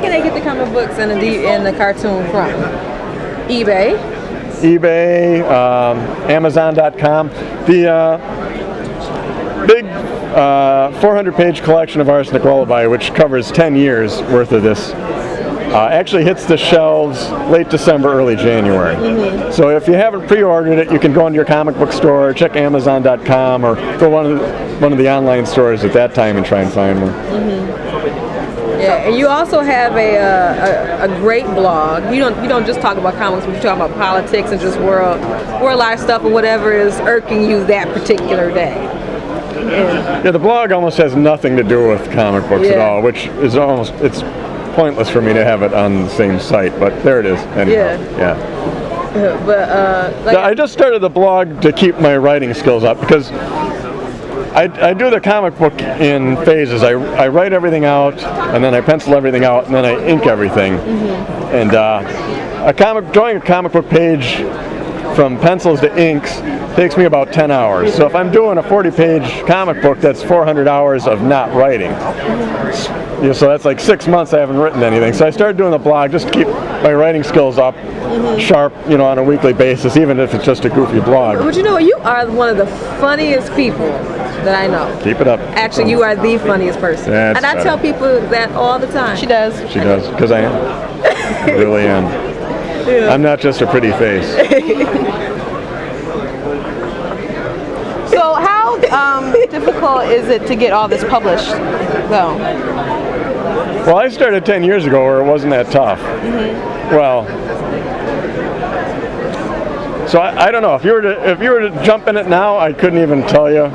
can they get the comic books and the cartoon from? eBay, Amazon.com. The big 400-page collection of Arsenic Lullaby, which covers 10 years worth of this, actually hits the shelves late December, early January. So if you haven't pre-ordered it, you can go into your comic book store, check Amazon.com, or go one of the online stores at that time and try and find one. Yeah, and you also have a great blog. You don't just talk about comics, but you talk about politics and just world life stuff or whatever is irking you that particular day. Yeah, the blog almost has nothing to do with comic books at all, which is it's pointless for me to have it on the same site, but there it is. Anyhow. I just started the blog to keep my writing skills up because I do the comic book in phases. I write everything out, and then I pencil everything out, and then I ink everything. And drawing a comic book page from pencils to inks takes me about 10 hours. So if I'm doing a 40-page comic book, that's 400 hours of not writing. So that's like 6 months I haven't written anything. So I started doing the blog just to keep my writing skills up, sharp, on a weekly basis, even if it's just a goofy blog. But you know, you are one of the funniest people that I know. Keep it up. Actually, you are the funniest person. And I tell people that all the time. She does. She does, because I am. I really am. Yeah. I'm not just a pretty face. So how difficult is it to get all this published, though? Well, I started 10 years ago where it wasn't that tough. Well, so I don't know. If you were to jump in it now, I couldn't even tell you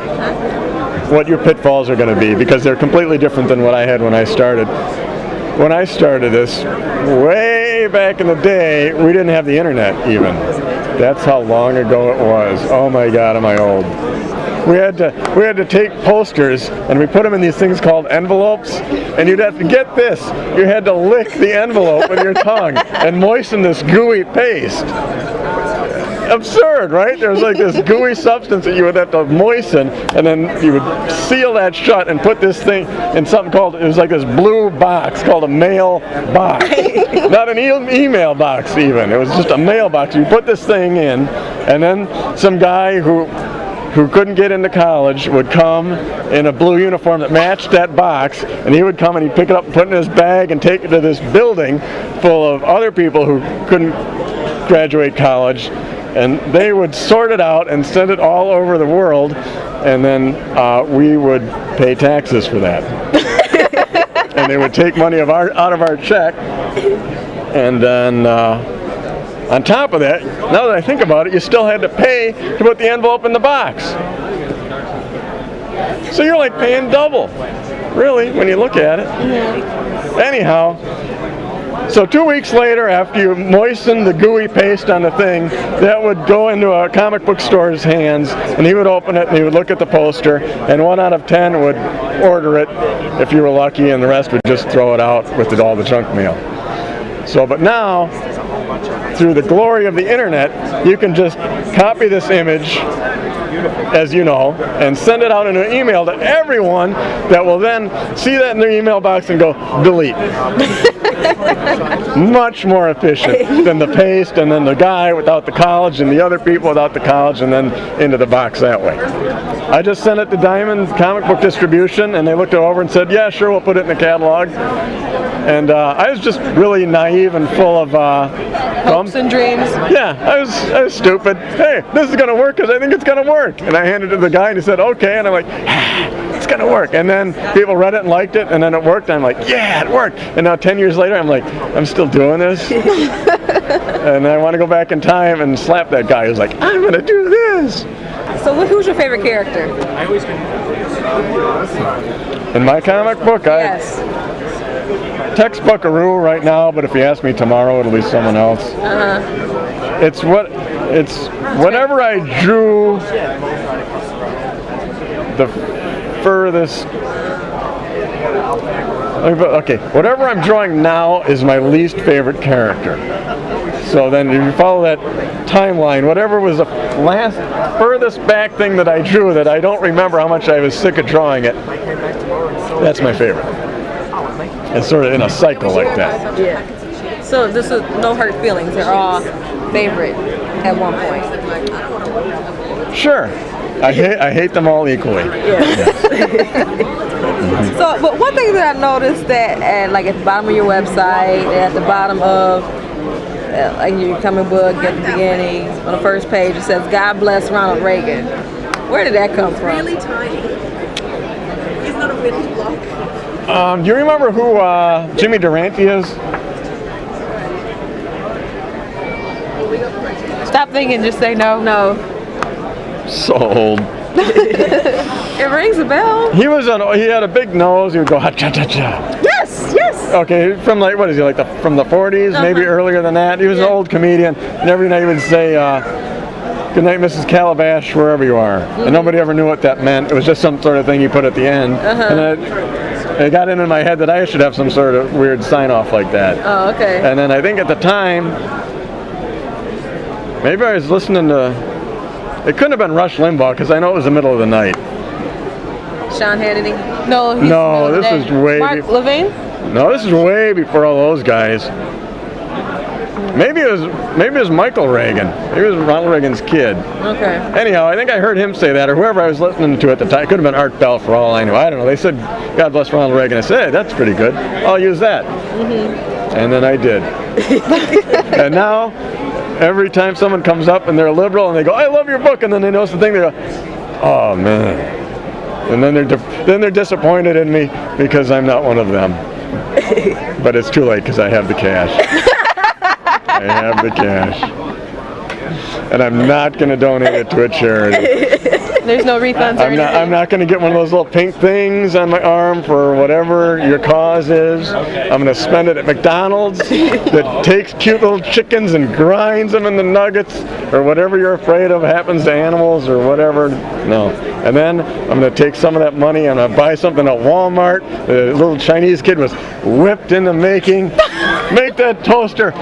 what your pitfalls are going to be because they're completely different than what I had when I started. When I started this, way back in the day, we didn't have the internet even. That's how long ago it was. Oh my God, am I old. We had to take posters and we put them in these things called envelopes, and you'd have to get this. You had to lick the envelope with your tongue and moisten this gooey paste. Absurd, right? There was like this gooey substance that you would have to moisten, and then you would seal that shut and put this thing in something called, it was like this blue box called a mail box. Not an email box even. It was just a mail box. You put this thing in, and then some guy who couldn't get into college would come in a blue uniform that matched that box, and he would come and he'd pick it up and put it in his bag and take it to this building full of other people who couldn't graduate college, and they would sort it out and send it all over the world, and then we would pay taxes for that. And they would take money out of our check, and then on top of that, now that I think about it, you still had to pay to put the envelope in the box. So you're like paying double, really, when you look at it. Anyhow, so 2 weeks later, after you moisten the gooey paste on the thing, that would go into a comic book store's hands, and he would open it and he would look at the poster, and 1 out of 10 would order it if you were lucky, and the rest would just throw it out with all the junk mail. So, but now, through the glory of the internet, you can just copy this image, as you know, and send it out in an email to everyone that will then see that in their email box and go, delete. Much more efficient than the paste and then the guy without the college and the other people without the college and then into the box that way. I just sent it to Diamond Comic Book Distribution, and they looked it over and said, yeah, sure, we'll put it in the catalog. And I was just really naive and full of hopes and dreams. Yeah, I was stupid. Hey, this is going to work because I think it's going to work. And I handed it to the guy and he said, okay. And I'm like, it's going to work. And then people read it and liked it, and then it worked. And I'm like, yeah, it worked. And now 10 years later, I'm like, I'm still doing this. And I want to go back in time and slap that guy who's like, I'm going to do this. So who's your favorite character? In my comic book, yes. Tex Buckaroo right now, but if you ask me tomorrow, it'll be someone else. It's whatever I drew the furthest. Okay, whatever I'm drawing now is my least favorite character. So then if you follow that timeline, whatever was the last furthest back thing that I drew that I don't remember how much I was sick of drawing it, that's my favorite. It's sort of in a cycle like that. Yeah. So this is no hurt feelings. They're all favorite at one point. Sure. I hate them all equally. So, but one thing that I noticed that like at the bottom of your website, at the bottom of like your comic book at the beginning, on the first page, it says, "God bless Ronald Reagan." Where did that come from? Really tiny. He's not a witty block. Do you remember who Jimmy Durante is? Stop thinking, just say no. No. So old. It rings a bell. He had a big nose. He would go ha cha cha cha. Yes, yes. Okay, from like what is he like from the 40s, maybe earlier than that. He was an old comedian, and every night he would say, "Good night, Mrs. Calabash, wherever you are," and nobody ever knew what that meant. It was just some sort of thing he put at the end, and it got into my head that I should have some sort of weird sign off like that. Oh, okay. And then I think at the time, maybe I was listening to. It couldn't have been Rush Limbaugh because I know it was the middle of the night. Sean Hannity. No, he's No, this is way. Mark Levine? No, this is way before all those guys. Maybe it was Michael Reagan. Maybe it was Ronald Reagan's kid. Okay. Anyhow, I think I heard him say that, or whoever I was listening to at the time. It could have been Art Bell for all I knew. I don't know. They said, "God bless Ronald Reagan." I said, "Hey, that's pretty good. I'll use that." And then I did. And now, every time someone comes up and they're a liberal and they go, "I love your book," and then they notice the thing, they go, "Oh man," and then they're disappointed in me because I'm not one of them. But it's too late because I have the cash. I have the cash, and I'm not going to donate it to a charity. There's no refunds or anything? I'm not going to get one of those little pink things on my arm for whatever your cause is. I'm going to spend it at McDonald's that takes cute little chickens and grinds them in the nuggets, or whatever you're afraid of happens to animals or whatever. No. And then I'm going to take some of that money and I'm going to buy something at Walmart. The little Chinese kid was whipped into making. Make that toaster.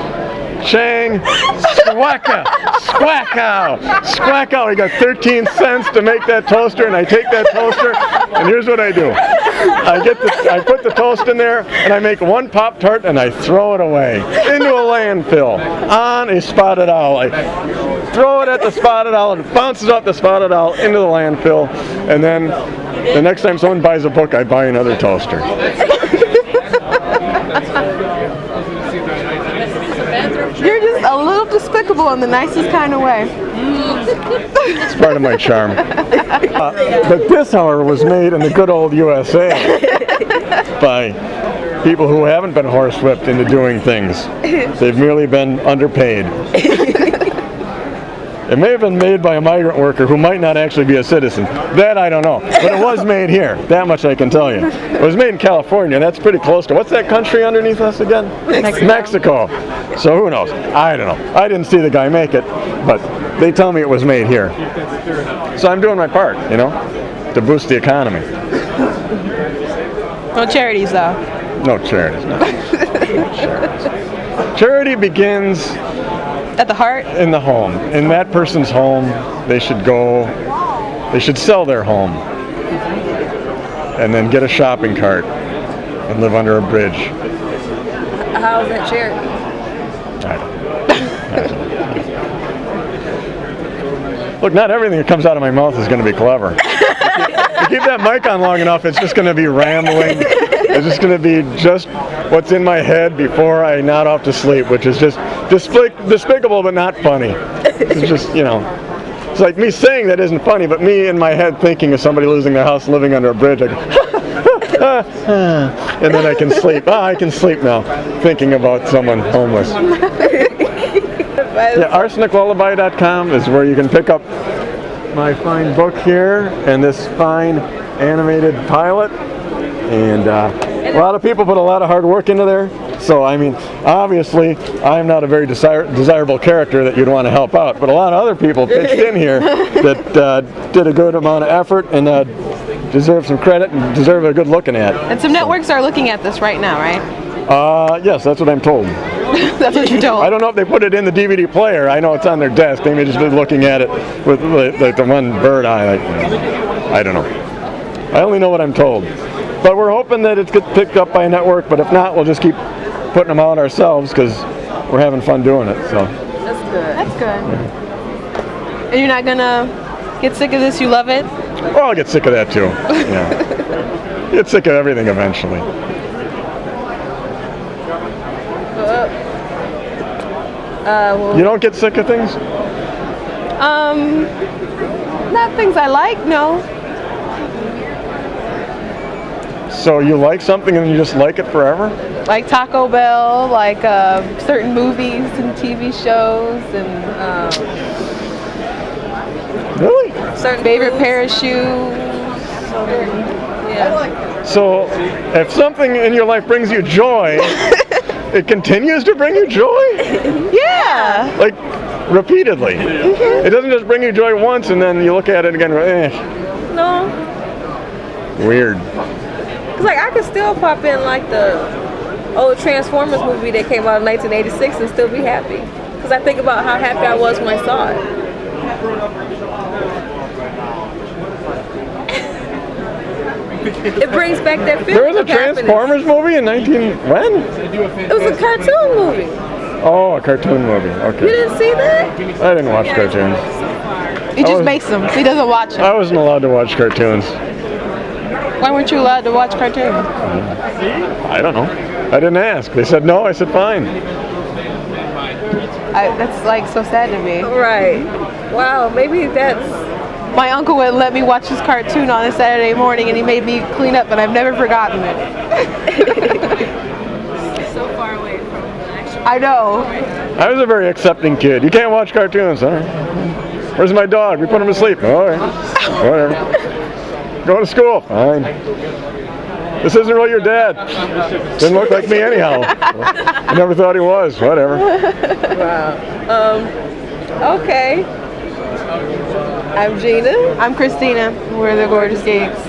Chang, squacka, squackow, squackow. I got 13 cents to make that toaster, and I take that toaster, and here's what I do. I put the toast in there, and I make one Pop-Tart, and I throw it away into a landfill on a spotted owl. I throw it at the spotted owl, and it bounces off the spotted owl into the landfill, and then the next time someone buys a book, I buy another toaster. You're just a little despicable in the nicest kind of way. It's part of my charm. But this, however, was made in the good old USA by people who haven't been horsewhipped into doing things. They've merely been underpaid. It may have been made by a migrant worker who might not actually be a citizen. That I don't know. But it was made here. That much I can tell you. It was made in California. That's pretty close to, what's that country underneath us again? Mexico. So who knows? I don't know. I didn't see the guy make it, but they tell me it was made here. So I'm doing my part, you know, to boost the economy. No charities, though. No charities, no. Charities. Charity begins At the heart? in the home. In that person's home, they should sell their home and then get a shopping cart and live under a bridge. How is that charity? I don't know. Look, not everything that comes out of my mouth is going to be clever. If you keep that mic on long enough, it's just going to be rambling. It's just going to be just what's in my head before I nod off to sleep, which is just despicable but not funny. It's just, you know, it's like me saying that isn't funny, but me in my head thinking of somebody losing their house living under a bridge. I go, and then I can sleep. I can sleep now, thinking about someone homeless. Yeah, arseniclullaby.com is where you can pick up my fine book here and this fine animated pilot. And a lot of people put a lot of hard work into there. So, I mean, obviously, I'm not a very desirable character that you'd want to help out. But a lot of other people pitched in here that did a good amount of effort and deserve some credit and deserve a good looking at. And some networks are looking at this right now, right? Yes, that's what I'm told. That's what you're told. I don't know if they put it in the DVD player. I know it's on their desk. They may just be looking at it with like the one bird eye. I don't know. I only know what I'm told. But we're hoping that it gets picked up by a network, but if not, we'll just keep putting them out ourselves because we're having fun doing it. So That's good. That's good. And you're not gonna get sick of this? You love it? well, I'll get sick of that too. Yeah. Get sick of everything eventually. Well, You don't get sick of things? Not things I like. No. So you like something and you just like it forever? Like Taco Bell, like certain movies and TV shows, and Really? certain favorite foods. pair of shoes. Yeah. So if something in your life brings you joy, it continues to bring you joy? Yeah. Like repeatedly. It doesn't just bring you joy once and then you look at it again, No. weird. Cause like I could still pop in like the old Transformers movie that came out in 1986 and still be happy. Cause I think about how happy I was when I saw it. It brings back that feeling. There was a of happiness. Transformers movie in when? It was a cartoon movie. Oh, a cartoon movie. You Okay. didn't see that? I didn't watch cartoons. He I just was- makes them. He doesn't watch them. I wasn't allowed to watch cartoons. Why weren't you allowed to watch cartoons? I don't know. I didn't ask. They said no. I said fine. That's like so sad to me. Right. Wow. Maybe that's. My uncle would let me watch his cartoon on a Saturday morning, and he made me clean up, and I've never forgotten it. So far away from the actual. I know. I was a very accepting kid. You can't watch cartoons, huh? Where's my dog? We put him to sleep. All right. Whatever. Go to school. Fine. This isn't really your dad. Didn't look like me anyhow. I never thought he was. Whatever. Wow. Okay. I'm Gina. I'm Christina. We're the Gorgeous Geeks.